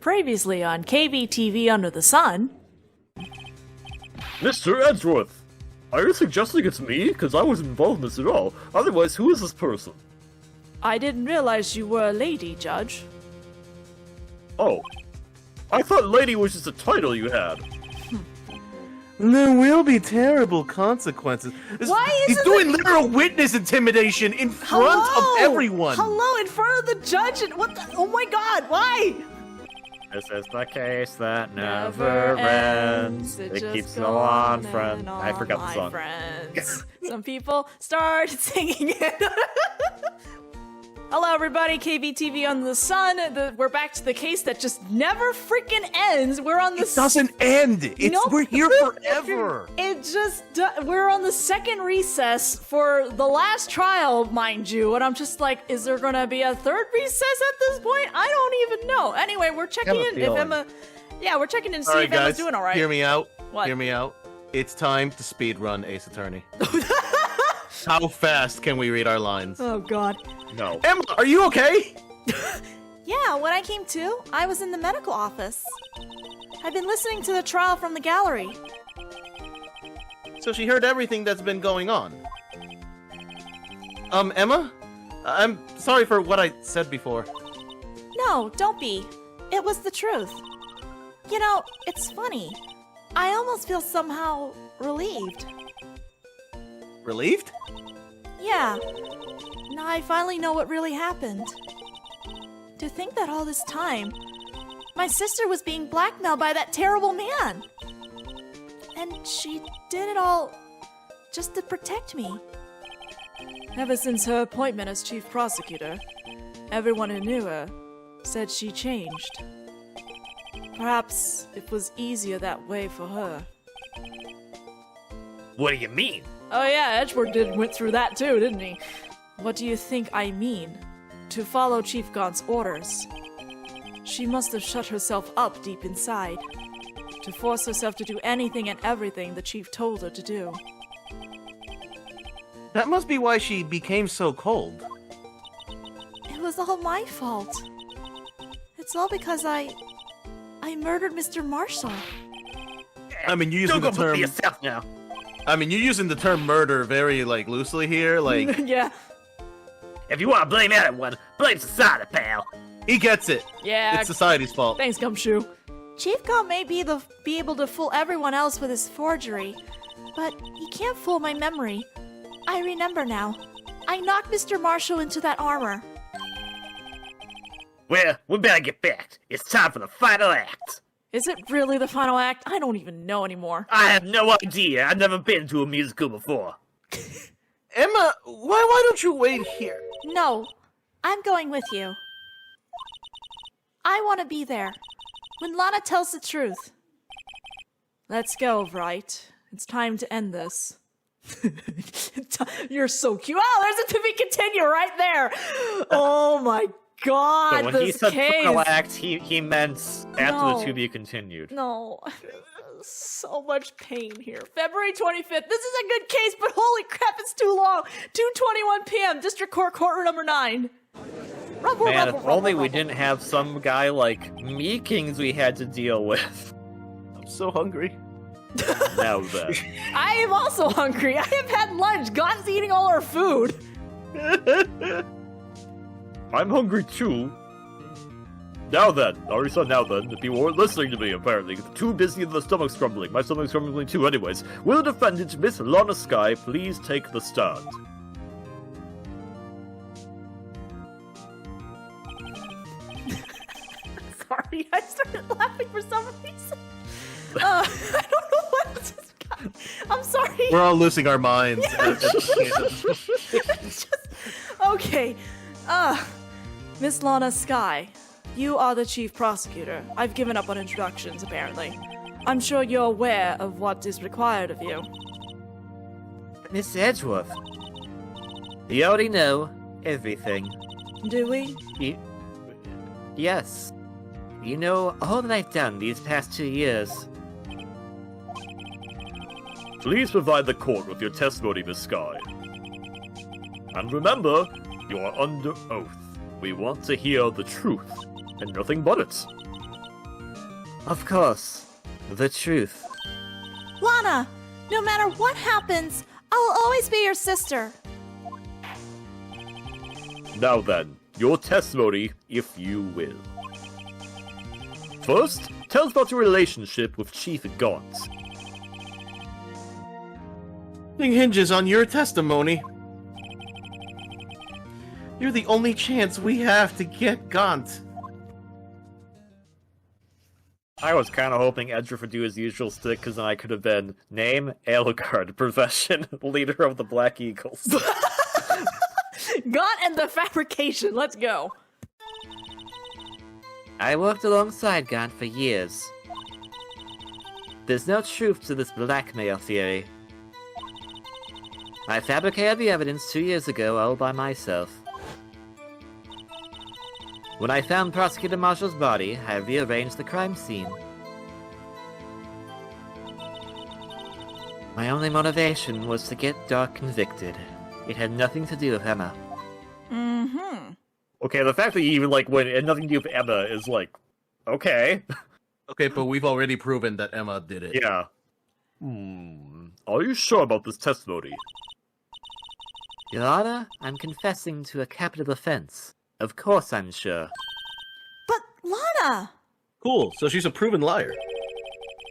Previously on KBTV Under the Sun. Mr. Edgeworth, are you suggesting it's me? Because I wasn't involved in this at all. Otherwise, who is this person? I didn't realize you were a lady, Judge. Oh. I thought lady was just a title you had. There will be terrible consequences. He's doing literal witness intimidation in front of everyone. Hello, in front of the judge. And what? Oh my God! Why? This is the case that never ends. It keeps go on, friend. I forgot the song. Friends. Some people start singing it. Hello, everybody. KBTV Under the Sun. We're back to the case that just never freaking ends. We're on the. It doesn't end. We're here forever. It just. We're on the second recess for the last trial, mind you, and I'm just like, is there gonna be a third recess at this point? I don't even know. Anyway, we're checking in if Emma. Yeah, we're checking in to see if Emma's doing all right. Hear me out. What? Hear me out. It's time to speed run Ace Attorney. How fast can we read our lines? Oh God. No. Emma, are you okay? Yeah, when I came to, I was in the medical office. I've been listening to the trial from the gallery. So she heard everything that's been going on. Emma? I'm sorry for what I said before. No, don't be. It was the truth. You know, it's funny. I almost feel somehow relieved. Relieved? Yeah. Now I finally know what really happened. To think that all this time, my sister was being blackmailed by that terrible man. And she did it all just to protect me. Ever since her appointment as chief prosecutor, everyone who knew her said she changed. Perhaps it was easier that way for her. What do you mean? Oh yeah, Edgeworth went through that too, didn't he? What do you think I mean? To follow Chief Gaunt's orders. She must have shut herself up deep inside. To force herself to do anything and everything the Chief told her to do. That must be why she became so cold. It was all my fault. It's all because I murdered Mr. Marshall. I mean, you're using the term. Yourself now. I mean, you're using the term murder very, loosely here, Yeah. If you want to blame anyone, blame society, pal. He gets it. Yeah. It's society's fault. Thanks, Gumshoe. Chief Gaunt may be able to fool everyone else with his forgery, but he can't fool my memory. I remember now. I knocked Mr. Marshall into that armor. Well, we better get back. It's time for the final act. Is it really the final act? I don't even know anymore. I have no idea. I've never been to a musical before. Emma, why don't you wait here? No, I'm going with you. I want to be there when Lana tells the truth. Let's go, Wright. It's time to end this. You're so cute. Oh, there's a to be continued right there. Oh my God, So when he this said case. final act, he meant after the to be continued. No. So much pain here. February 25th. This is a good case, but holy crap, it's too long. 2:21 p.m. District Court, courtroom number 9. Man, if only we didn't have some guy like me Kings we had to deal with. I'm so hungry. Now then. I am also hungry. I have had lunch. Gaunt's eating all our food. I'm hungry too. Now then, I already said now then, the people weren't listening to me apparently. Too busy with the stomach's grumbling. My stomach's grumbling too anyways. Will the defendant, Miss Lana Sky, please take the stand? Sorry, I started laughing for some reason. I don't know what just got. I'm sorry. We're all losing our minds. Okay. Miss Lana Sky, you are the chief prosecutor. I've given up on introductions, apparently. I'm sure you're aware of what is required of you. Miss Edgeworth. You already know everything. Do we? Yes. You know all that I've done these past 2 years. Please provide the court with your testimony, Miss Sky. And remember, you are under oath. We want to hear the truth, and nothing but it. Of course. The truth. Lana, no matter what happens, I'll always be your sister. Now then, your testimony, if you will. First, tell us about your relationship with Chief Gaunt. Thing hinges on your testimony. You're the only chance we have to get Gaunt. I was kind of hoping Edric would do his usual stick, because then I could have been name, Alucard, profession, leader of the Black Eagles. Gaunt and the fabrication, let's go. I worked alongside Gaunt for years. There's no truth to this blackmail theory. I fabricated the evidence 2 years ago all by myself. When I found Prosecutor Marshall's body, I rearranged the crime scene. My only motivation was to get Dark convicted. It had nothing to do with Emma. Mm-hmm. Okay, the fact that you even, like, when it had nothing to do with Emma is, like, okay. Okay, but we've already proven that Emma did it. Yeah. Are you sure about this testimony? Your Honor, I'm confessing to a capital offense. Of course I'm sure. But Lana! Cool, so she's a proven liar.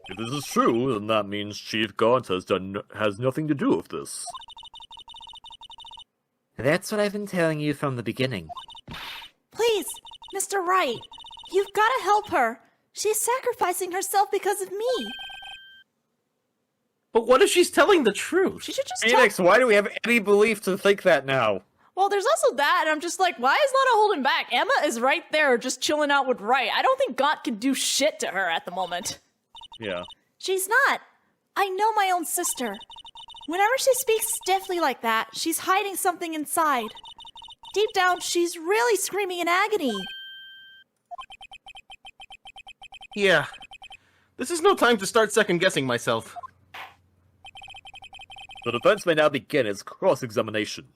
If this is true, then that means Chief Gaunt has nothing to do with this. That's what I've been telling you from the beginning. Please, Mr. Wright, you've got to help her. She's sacrificing herself because of me. But what if she's telling the truth? She should just Phoenix, why do we have any belief to think that now? Well, there's also that, and I'm just like, why is Lana holding back? Emma is right there, just chilling out with Wright. I don't think Gaunt can do shit to her at the moment. Yeah. She's not. I know my own sister. Whenever she speaks stiffly like that, she's hiding something inside. Deep down, she's really screaming in agony. Yeah. This is no time to start second-guessing myself. The defense may now begin its cross-examination.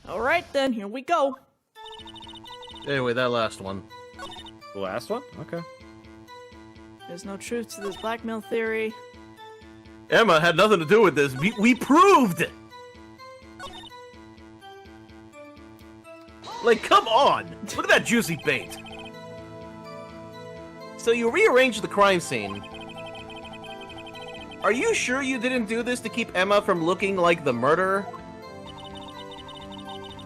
Alright then, here we go. Anyway, that last one. The last one? Okay. There's no truth to this blackmail theory. Emma had nothing to do with this. We proved it! Like, come on! Look at that juicy bait! So you rearranged the crime scene. Are you sure you didn't do this to keep Emma from looking like the murderer?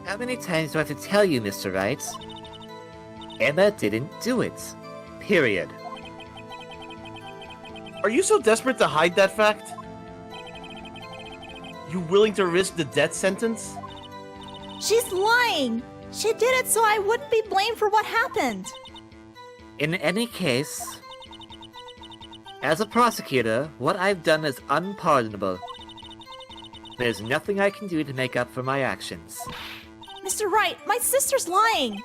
How many times do I have to tell you, Mr. Wright? Emma didn't do it. Period. Are you so desperate to hide that fact? You willing to risk the death sentence? She's lying. She did it so I wouldn't be blamed for what happened. In any case, as a prosecutor, what I've done is unpardonable. There's nothing I can do to make up for my actions. Mr. Wright, my sister's lying.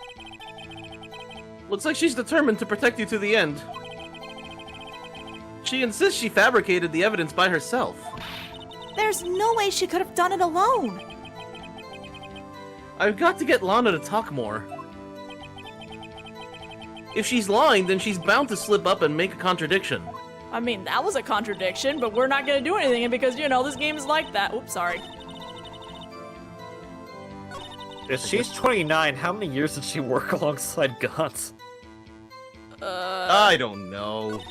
Looks like she's determined to protect you to the end. She insists she fabricated the evidence by herself. There's no way she could have done it alone. I've got to get Lana to talk more. If she's lying, then she's bound to slip up and make a contradiction. I mean, that was a contradiction, but we're not gonna do anything because, you know, this game is like that. Oops, sorry. If she's 29, how many years did she work alongside Gaunt? I don't know.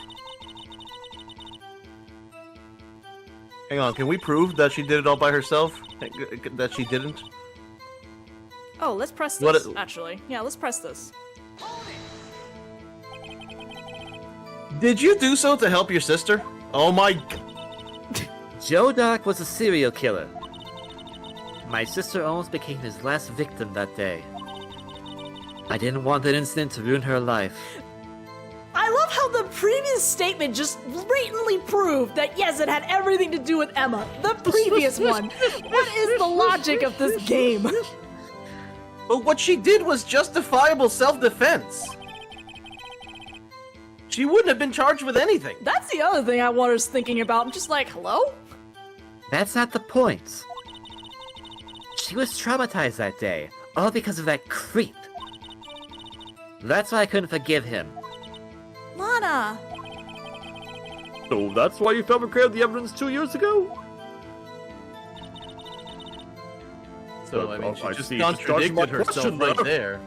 Hang on, can we prove that she did it all by herself? That she didn't? Oh, let's press this, What actually. Yeah, let's press this. Did you do so to help your sister? Oh my... Joe Dark was a serial killer. My sister almost became his last victim that day. I didn't want that incident to ruin her life. I love how the previous statement just blatantly proved that, yes, it had everything to do with Emma. The previous one. What is the logic of this game? But what she did was justifiable self-defense. She wouldn't have been charged with anything. That's the other thing I was thinking about. I'm just like, hello? That's not the point. She was traumatized that day, all because of that creep. That's why I couldn't forgive him. Lana! So that's why you fabricated the evidence 2 years ago? So, I mean, she I just see. Just dodging contradicted my herself question right there. there.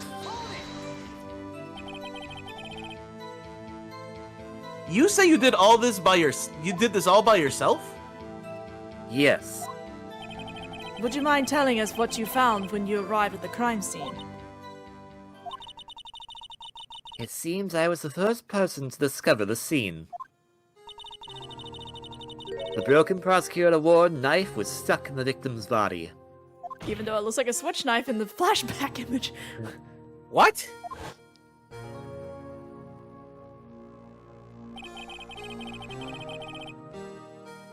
You say you did all this you did this all by yourself? Yes. Would you mind telling us what you found when you arrived at the crime scene? It seems I was the first person to discover the scene. The broken prosecutor award knife was stuck in the victim's body. Even though it looks like a switch knife in the flashback image. What?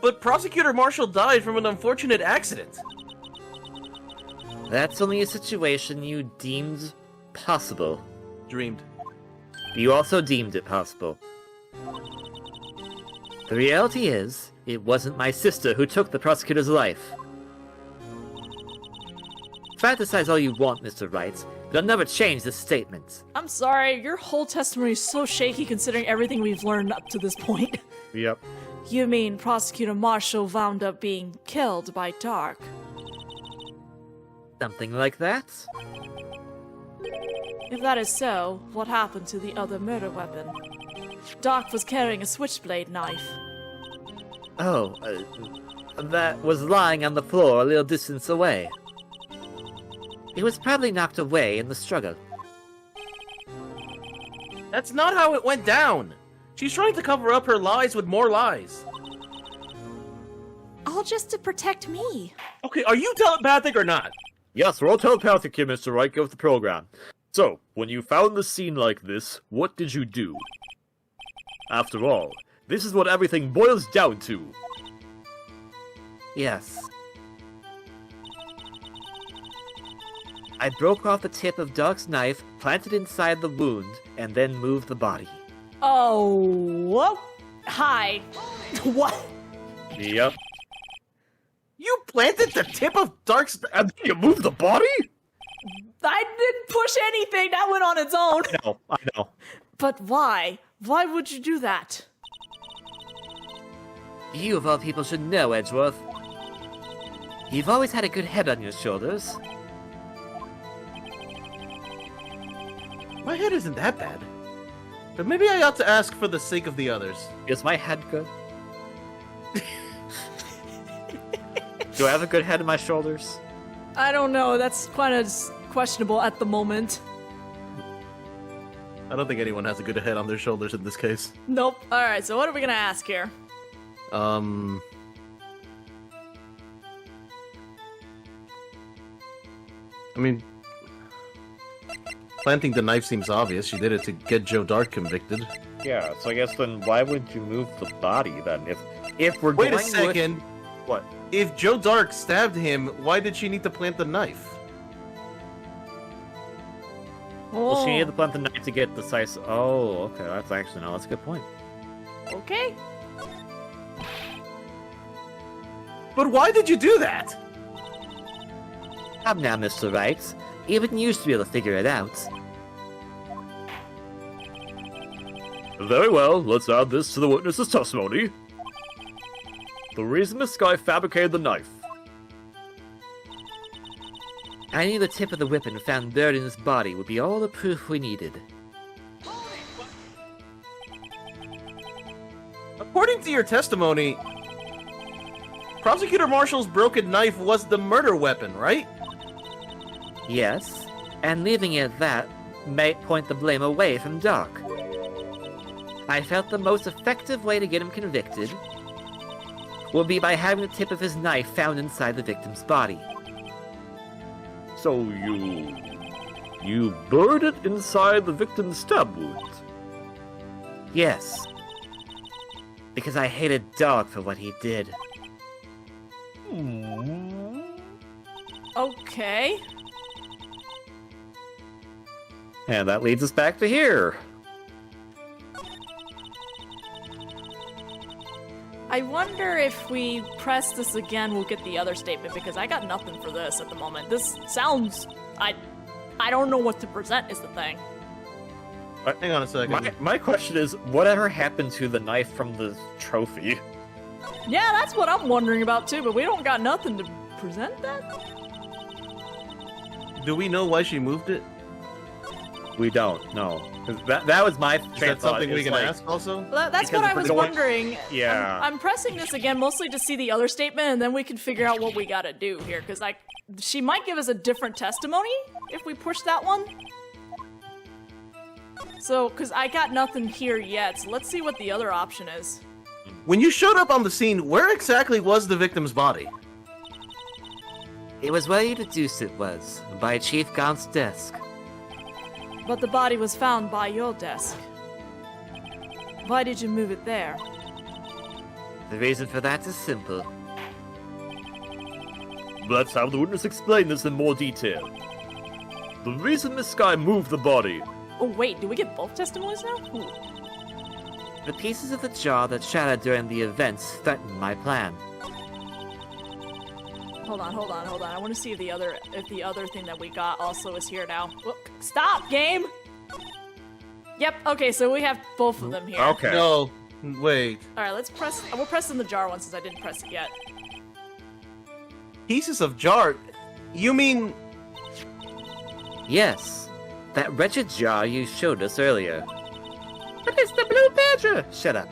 But Prosecutor Marshall died from an unfortunate accident. That's only a situation you deemed possible. Dreamed. You also deemed it possible. The reality is, it wasn't my sister who took the prosecutor's life. Fantasize all you want, Mr. Wright, but I'll never change this statement. I'm sorry, your whole testimony is so shaky considering everything we've learned up to this point. Yep. You mean Prosecutor Marshall wound up being killed by Dark? Something like that? If that is so, what happened to the other murder weapon? Dark was carrying a switchblade knife. Oh, that was lying on the floor a little distance away. It was probably knocked away in the struggle. That's not how it went down. She's trying to cover up her lies with more lies. All just to protect me. Okay, are you telepathic or not? Yes, we're all telepathic here, Mr. Wright. Go with the program. So, when you found the scene like this, what did you do? After all, this is what everything boils down to. Yes. I broke off the tip of Dark's knife, planted inside the wound, and then moved the body. Oh, whoa. Hi. What? Yep. You planted the tip of Dark's... And you moved the body? I didn't push anything. That went on its own. I know. But why? Why would you do that? You of all people should know, Edgeworth. You've always had a good head on your shoulders. My head isn't that bad. But maybe I ought to ask for the sake of the others. Is my head good? Do I have a good head on my shoulders? I don't know. That's kind of questionable at the moment. I don't think anyone has a good head on their shoulders in this case. Nope. All right. So what are we gonna ask here? I mean, planting the knife seems obvious. She did it to get Joe Dark convicted. Yeah, so I guess then why would you move the body then? If we're Wait going a second. with... What? If Joe Dark stabbed him, why did she need to plant the knife? Well, she needed to plant the knife to get the size. Oh, okay. That's actually no. That's a good point. Okay. But why did you do that? Come now, Mr. Wright. Even you used to be able to figure it out. Very well, let's add this to the witness's testimony. The reason this guy fabricated the knife. I knew the tip of the weapon found buried in his body would be all the proof we needed. According to your testimony, Prosecutor Marshall's broken knife was the murder weapon, right? Yes, and leaving it at that might point the blame away from Doc. I felt the most effective way to get him convicted would be by having the tip of his knife found inside the victim's body. So you buried it inside the victim's stab wound? Yes. Because I hated Doc for what he did. Okay. And that leads us back to here. I wonder if we press this again, we'll get the other statement, because I got nothing for this at the moment. This sounds... I don't know what to present is the thing. Hang on a second. My question is, whatever happened to the knife from the trophy? Yeah, that's what I'm wondering about too, but we don't got nothing to present that? Do we know why she moved it? We don't know. That was my Is that something we can ask also? That's what Because I was the way- wondering. Yeah. I'm pressing this again mostly to see the other statement, and then we can figure out what we gotta do here, because she might give us a different testimony if we push that one. So, because I got nothing here yet, so let's see what the other option is. When you showed up on the scene, where exactly was the victim's body? It was where you deduced it was, by Chief Gaunt's desk. But the body was found by your desk. Why did you move it there? The reason for that is simple. Let's have the witness explain this in more detail. The reason Miss Sky moved the body. Oh wait, do we get both testimonies now? Ooh. The pieces of the jar that shattered during the events threatened my plan. Hold on. I want to see if the other thing that we got also is here now. Whoop. Stop, game! Yep, okay, so we have both of them here. Okay. No, wait. Alright, let's press. We'll press in the jar one since I didn't press it yet. Pieces of jar? You mean... Yes, that wretched jar you showed us earlier. But it's the Blue Badger! Shut up.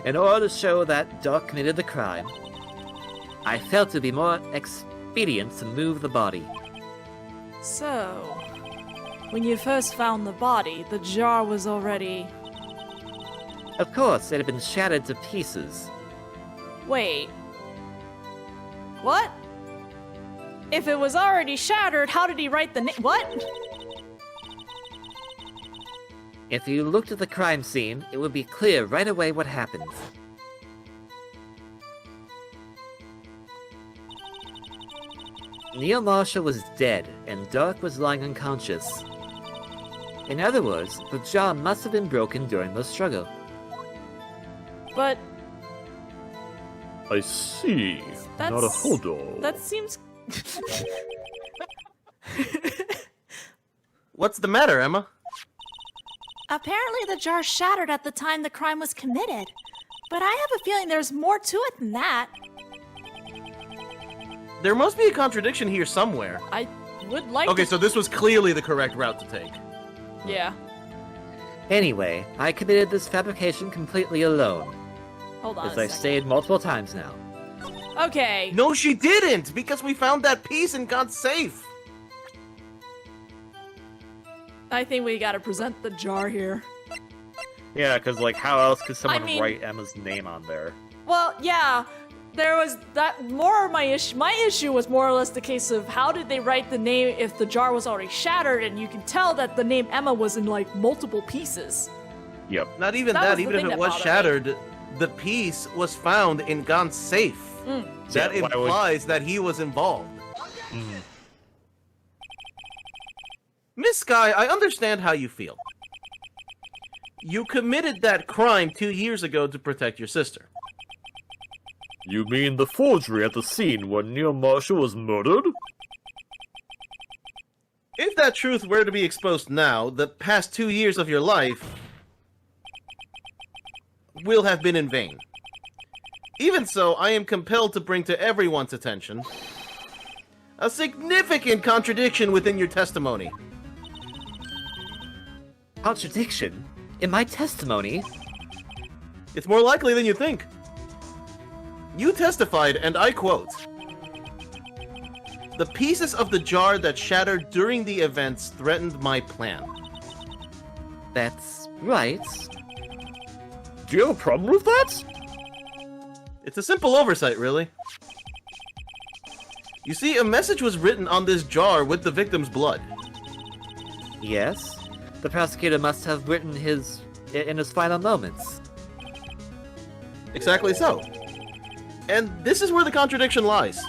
In order to show that Doc committed the crime, I felt it would be more expedient to move the body. So, when you first found the body, the jar was already... Of course, it had been shattered to pieces. Wait. What? If it was already shattered, how did he write the name? What? If you looked at the crime scene, it would be clear right away what happened. Neil Marshall was dead, and Doc was lying unconscious. In other words, the jar must have been broken during the struggle. But I see. Not a That's- hold on. that seems... What's the matter, Emma? Apparently the jar shattered at the time the crime was committed. But I have a feeling there's more to it than that. There must be a contradiction here somewhere. I would like Okay, to... so this was clearly the correct route to take. Yeah. Anyway, I committed this fabrication completely alone, Hold on as a I've second. stated multiple times now. Okay. No, she didn't! Because we found that piece and got safe! I think we gotta present the jar here. Yeah, because, like, how else could someone mean- write Emma's name on there? Well, yeah, there was that more my issue. My issue was more or less the case of how did they write the name if the jar was already shattered, and you can tell that the name Emma was in like multiple pieces. Yep. Not even That was that, the even if thing it that was bothered me. shattered, the piece was found in Gaunt's safe. That Yeah, why would- implies that he was involved. Miss Sky, I understand how you feel. You committed that crime 2 years ago to protect your sister. You mean the forgery at the scene where Neil Marshall was murdered? If that truth were to be exposed now, the past 2 years of your life will have been in vain. Even so, I am compelled to bring to everyone's attention a significant contradiction within your testimony. Contradiction? In my testimony? It's more likely than you think. You testified, and I quote, "The pieces of the jar that shattered during the events threatened my plan." That's right. Do you have a problem with that? It's a simple oversight, really. You see, a message was written on this jar with the victim's blood. Yes, the prosecutor must have written in his final moments. Exactly so. And this is where the contradiction lies.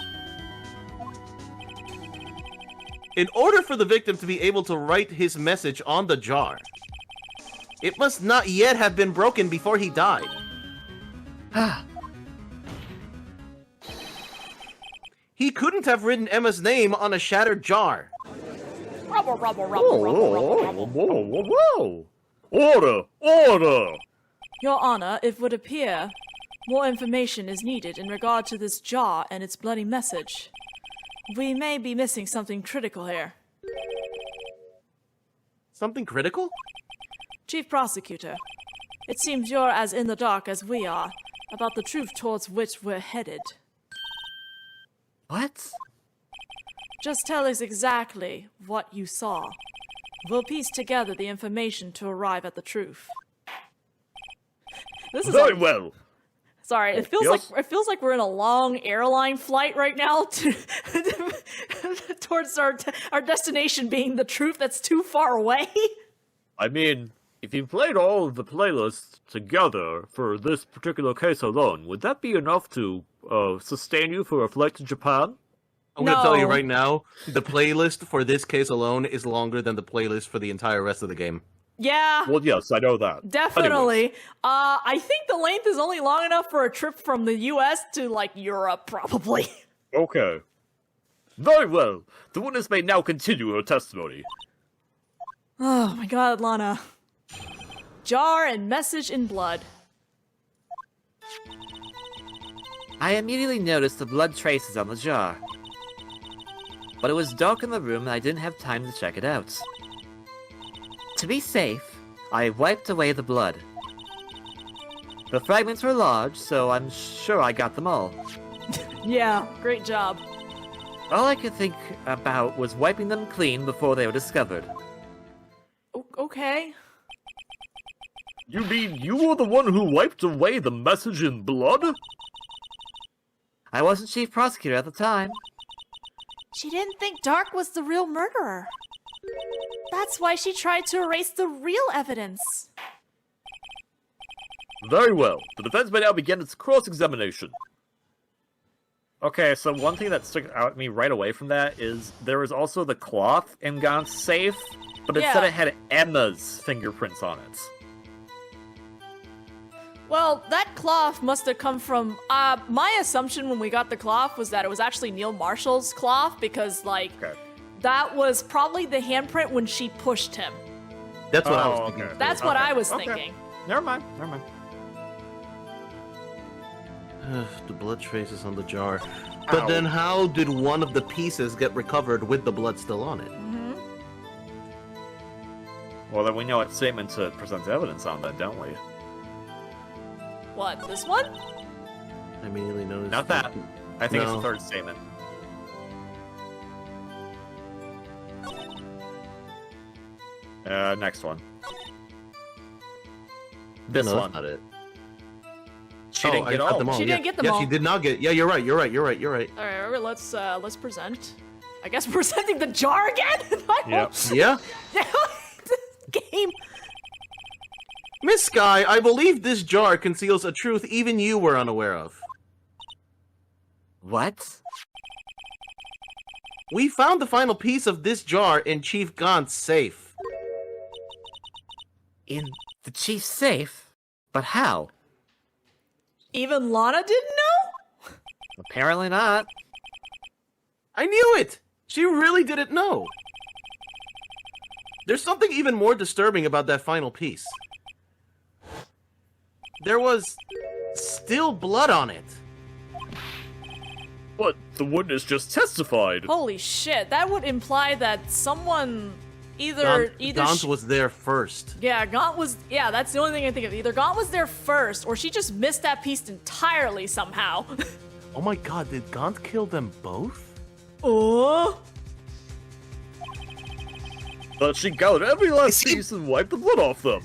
In order for the victim to be able to write his message on the jar, it must not yet have been broken before he died. He couldn't have written Emma's name on a shattered jar. Rubble, rubble, Whoa, rubble, rubble, whoa, rubble, whoa, rubble. whoa, whoa, whoa! Order! Order! Your Honor, it would appear more information is needed in regard to this jar and its bloody message. We may be missing something critical here. Something critical? Chief Prosecutor, it seems you're as in the dark as we are about the truth towards which we're headed. What? Just tell us exactly what you saw. We'll piece together the information to arrive at the truth. This is Very well. Sorry, it feels Yes? like we're in a long airline flight right now towards our destination being the truth that's too far away. I mean, if you played all of the playlists together for this particular case alone, would that be enough to sustain you for a flight to Japan? I'm gonna tell you No. right now, the playlist for this case alone is longer than the playlist for the entire rest of the game. Yeah, Well, yes, I know that. definitely. Anyways, I think the length is only long enough for a trip from the U.S. to like Europe, probably. okay. Very well. The witness may now continue her testimony. Oh my God, Lana. Jar and message in blood. I immediately noticed the blood traces on the jar. But it was dark in the room and I didn't have time to check it out. To be safe, I wiped away the blood. The fragments were large, so I'm sure I got them all. Yeah, great job. All I could think about was wiping them clean before they were discovered. Okay. You mean you were the one who wiped away the message in blood? I wasn't chief prosecutor at the time. She didn't think Dark was the real murderer. That's why she tried to erase the real evidence. Very well. The defense may now begin its cross-examination. Okay, so one thing that stuck out at me right away from that is there was also the cloth in Gaunt's safe, but it said Yeah. it had Emma's fingerprints on it. Well, that cloth must have come from. My assumption when we got the cloth was that it was actually Neil Marshall's cloth because, like, Okay. that was probably the handprint when she pushed him. That's what I was Oh, thinking. okay. That's what Okay, I was okay. thinking. Never mind. The blood traces on the jar. But then how did one of the pieces get recovered with the blood still on it? Well, then we know what statement to present evidence on that, don't we? What, this one? I immediately noticed. Not that. I think it's No. the third statement. Next one. This No, one. that's not it. She didn't I get got all. them all. She yeah. didn't get them yeah, all. she did not get. Yeah, you're right. You're right. All right, let's present. I guess presenting the jar again. I Yep. Yeah. this game. Miss Sky, I believe this jar conceals a truth even you were unaware of. What? We found the final piece of this jar in Chief Gaunt's safe. In the chief's safe? But how? Even Lana didn't know. Apparently not. I knew it! She really didn't know. There's something even more disturbing about that final piece. There was still blood on it. But the witness just testified. Holy shit! That would imply that someone either Gaunt was there first. Yeah, Gaunt was. Yeah, that's the only thing I think of. Either Gaunt was there first, or she just missed that piece entirely somehow. Oh my god, did Gaunt kill them both? Oh. But she got every last piece and wiped the blood off them.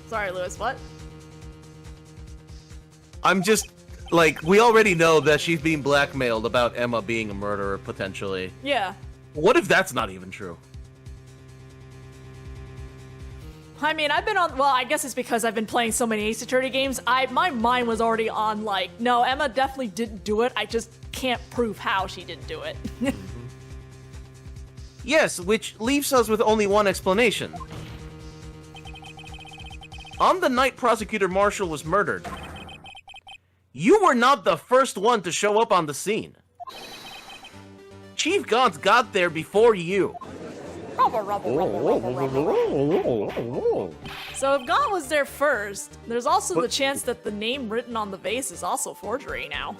Sorry, Lewis. What? I'm just, like, we already know that she's being blackmailed about Emma being a murderer, potentially. Yeah. What if that's not even true? I mean, I've been on. Well, I guess it's because I've been playing so many Ace Attorney games. My mind was already on like, no, Emma definitely didn't do it. I just can't prove how she didn't do it. Yes, which leaves us with only one explanation. On the night Prosecutor Marshall was murdered, you were not the first one to show up on the scene. Chief Gaunt got there before you. So if Gaunt was there first, there's also the chance that the name written on the vase is also forgery now.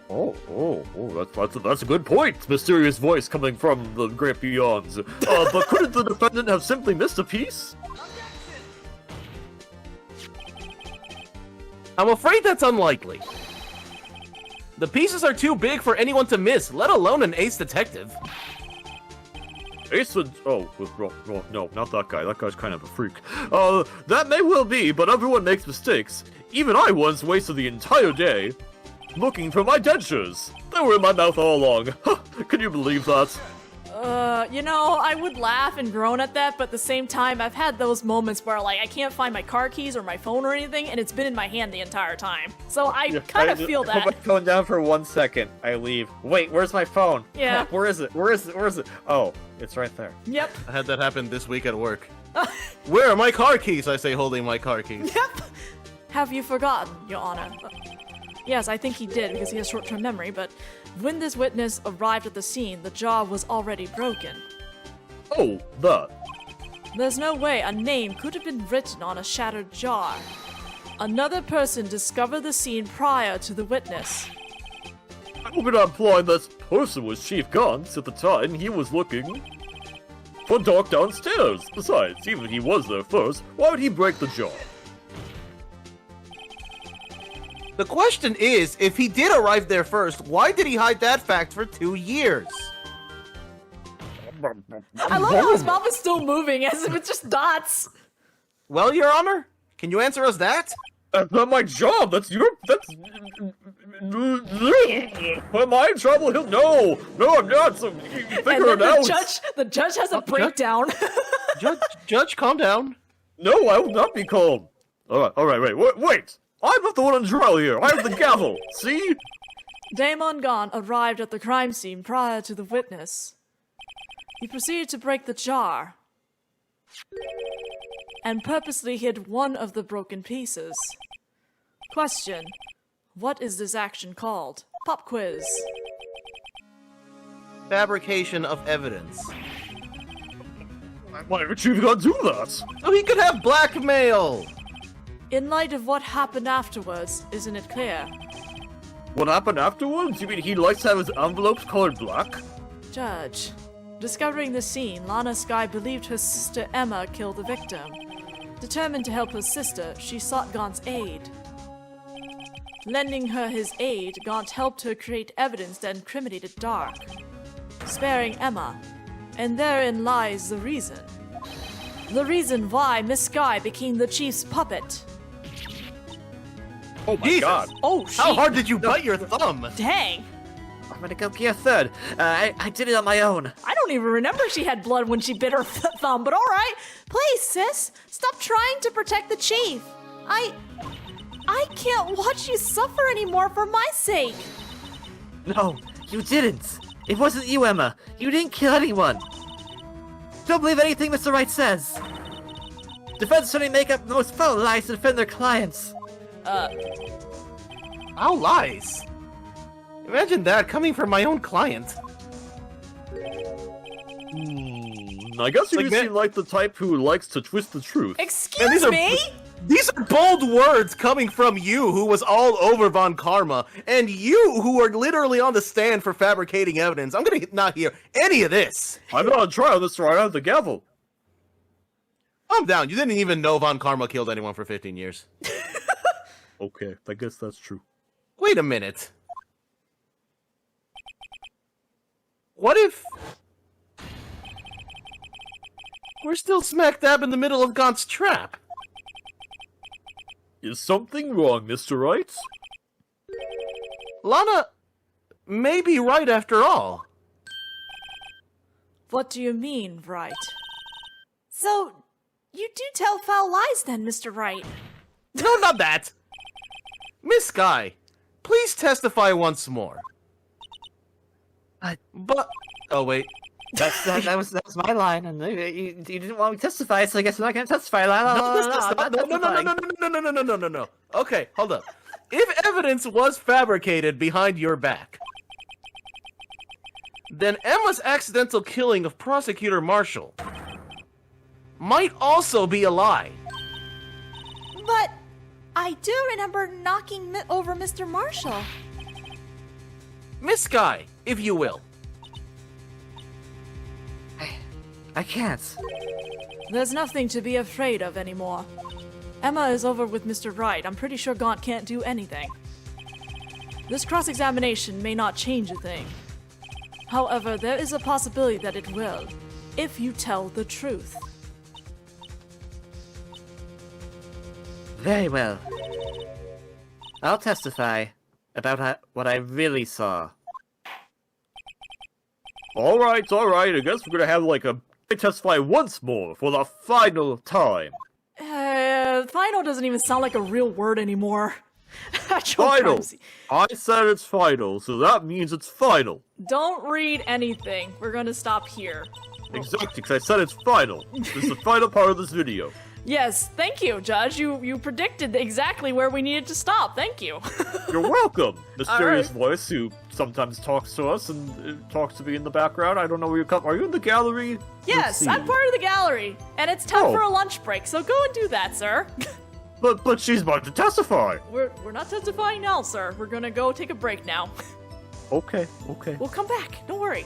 That's a good point. Mysterious voice coming from the great beyonds. But couldn't the defendant have simply missed a piece? I'm afraid that's unlikely. The pieces are too big for anyone to miss, let alone an ace detective. Ace would... Oh, no, not that guy. That guy's kind of a freak. That may well be, but everyone makes mistakes. Even I once wasted the entire day looking for my dentures. They were in my mouth all along. Can you believe that? You know, I would laugh and groan at that, but at the same time, I've had those moments where, like, I can't find my car keys or my phone or anything, and it's been in my hand the entire time. So I kind of feel that. I put my phone down for 1 second. I leave. Wait, where's my phone? Yeah. Where is it? Where is it? Oh, it's right there. Yep. I had that happen this week at work. Where are my car keys? I say, holding my car keys. Yep. Have you forgotten, Your Honor? Yes, I think he did because he has short-term memory, but when this witness arrived at the scene, the jar was already broken. Oh, that. There's no way a name could have been written on a shattered jar. Another person discovered the scene prior to the witness. I hope you're not implying this person was Chief Gaunt at the time he was looking for Doc downstairs. Besides, even if he was there first, why would he break the jar? The question is, if he did arrive there first, why did he hide that fact for 2 years? I love how his mouth is still moving as if it's just dots. Well, Your Honor, can you answer us that? That's not my job. That's your... That's... Am I in trouble? No, I'm not. So you figure it out. The judge has a breakdown. Judge, calm down. No, I will not be calm. All right, wait. I'm not the one on trial here. I have the gavel. See? Damon Gaunt arrived at the crime scene prior to the witness. He proceeded to break the jar and purposely hid one of the broken pieces. Question: what is this action called? Pop quiz. Fabrication of evidence. Why would Chief Gaunt do that? So he could have blackmail! In light of what happened afterwards, isn't it clear? What happened afterwards? You mean he likes to have his envelopes colored black? Judge, discovering the scene, Lana Skye believed her sister Emma killed the victim. Determined to help her sister, she sought Gaunt's aid. Lending her his aid, Gaunt helped her create evidence that incriminated Dark, sparing Emma. And therein lies the reason. The reason why Miss Skye became the chief's puppet. Oh my Jesus. God. Oh, shit. How hard did you bite your thumb? Dang. I'm gonna go get a third. I did it on my own. I don't even remember she had blood when she bit her thumb, but alright. Please, sis, stop trying to protect the chief. I can't watch you suffer anymore for my sake. No, you didn't. It wasn't you, Emma. You didn't kill anyone. Don't believe anything Mr. Wright says. Defense attorney make up the most foul lies to defend their clients. Foul lies? Imagine that coming from my own client. I guess you Like seem like the type who likes to twist the truth. Excuse me? These are bold words coming from you, who was all over Von Karma, and you, who are literally on the stand for fabricating evidence. I'm gonna not hear any of this. I'm not on trial, Mr. Wright. I have the gavel. Calm down. You didn't even know Von Karma killed anyone for 15 years. Okay, I guess that's true. Wait a minute. What if we're still smack dab in the middle of Gaunt's trap? Is something wrong, Mr. Wright? Lana may be right after all. What do you mean, Wright? So, you do tell foul lies then, Mr. Wright. No, not that. Miss Skye, please testify once more. But oh wait, That was my line, and you didn't want me to testify, so I guess I'm not gonna testify. No. Okay, hold up. If evidence was fabricated behind your back, then Emma's accidental killing of Prosecutor Marshall might also be a lie. But I do remember knocking over Mr. Marshall. Miss Sky, if you will. I can't. There's nothing to be afraid of anymore. Emma is over with Mr. Wright. I'm pretty sure Gaunt can't do anything. This cross-examination may not change a thing. However, there is a possibility that it will, if you tell the truth. Very well. I'll testify about what I really saw. Alright, I guess we're gonna have like a testify once more for the final time. Final doesn't even sound like a real word anymore. Final! I said it's final, so that means it's final. Don't read anything. We're gonna stop here. Exactly, because I said it's final. This is the final part of this video. Yes, thank you, Judge. You predicted exactly where we needed to stop. Thank you. You're welcome, mysterious Alright. voice who sometimes talks to us and talks to me in the background. I don't know where you come. Are you in the gallery? Let's Yes, see. I'm part of the gallery, and it's time Oh. for a lunch break. So go and do that, sir. But she's about to testify. We're not testifying now, sir. We're gonna go take a break now. Okay. We'll come back. Don't worry.